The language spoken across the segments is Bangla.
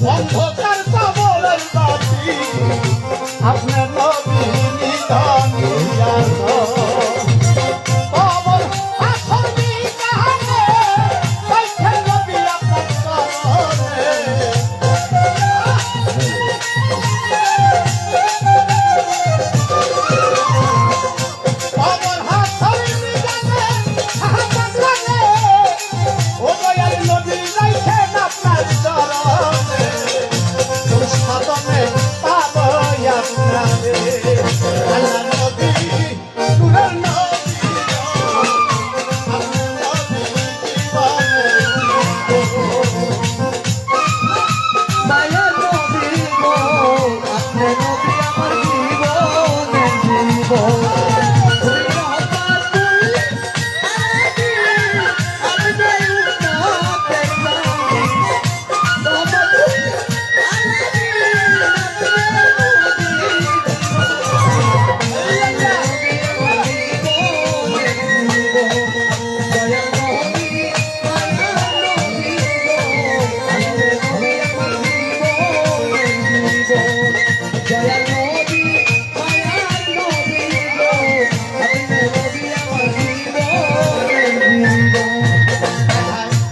অন্ধকার কবরের বাতি আপনার নবী নিধন কবর আসর বিকানে বাইছে নবী আপনার চরণে কবর আসর বিকানে সাহাবাত লাগে ও দয়াল নবী রাইছেন আপনার চরণে সাধনে পাবো আপনারে আল্লাহ নবী নূরের নবী আপনার নবী মায়ার নবী গো আপনি নবী আমার জীবনের জীবন তুমি রহমাতুল আলামিন আমি যাই উম্মতের নবী রহমাতুল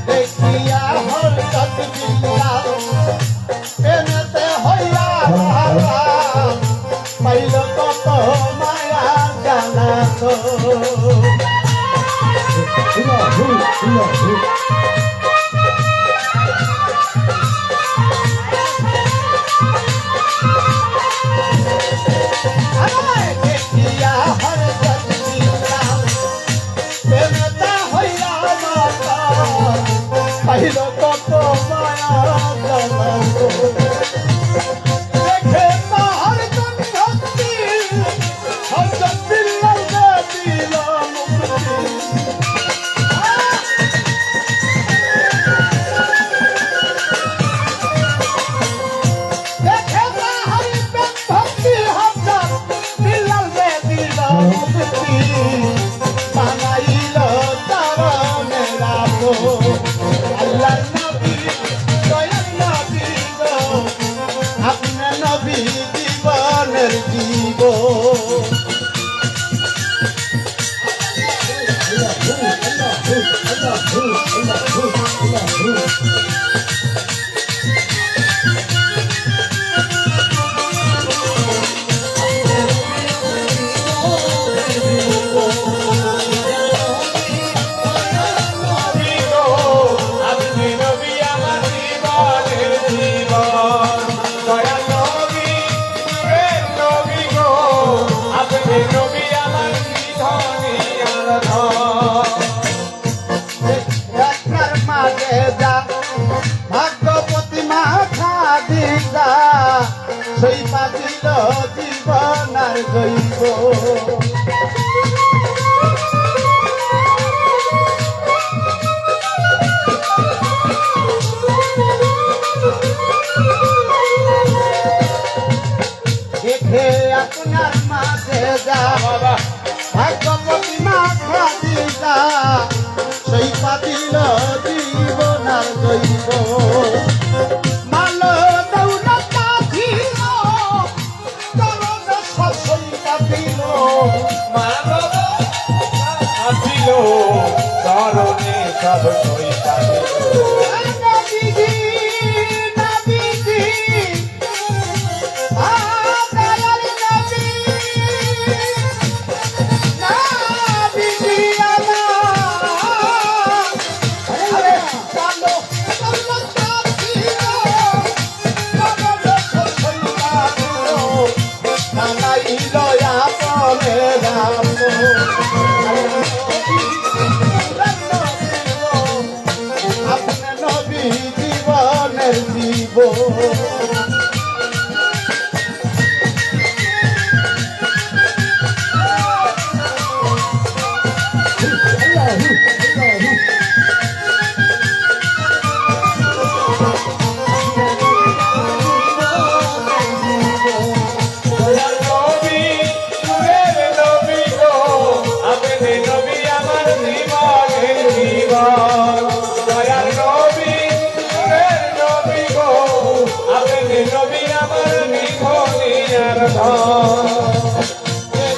দেখিয়া হরকত বিল্লাহ প্রেমেতে হইয়া পাইল কত মায়া জানা তো দেখিয়া হরকত বিল্লাহ প্রেমেতে হইয়া পাইল কত মায়া জানা তো দেখে তাহার জন্মতি হযরত বিল্লাল দিল মুক্তি দেখে তাহার ভক্তি হযরত বিল্লাল দিল মুক্তি বানাইল চরণে রাখো আল্লাহর নবী দয়াল নবী গো আপনার নবী জীবনের জীবন আপনি নবী আমার জীবনের জীবন দয়াল নবী নূরের নবী গো আপনি নবী আমার নিধনে আপনার মাঝে যা ভাগ্যবতী মাথা দিদা সেই পাছিল জীবন আর জৈব দেখে আপনার মাঝে যা ভাগ্যবতী মাথা দিদা সেই পাতিল জীবন আর জৈব মাল দৌলত পাথিল চরণ সই পাতিল মাল পাথিল চরণে সব সই পাতিল নবীজি নবীজি দয়াল নবী নবীজি আমার চলো দৌলত পাথিল চরণ সই পাতিল বানাইল আপনে রাম আপনার নবী জীবনের জীবন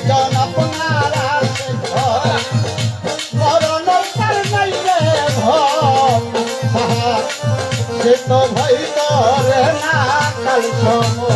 জন আপনার আছে ঘর মরণ তার নাই রে ঘর সে তো ভয় করে না কাল সময়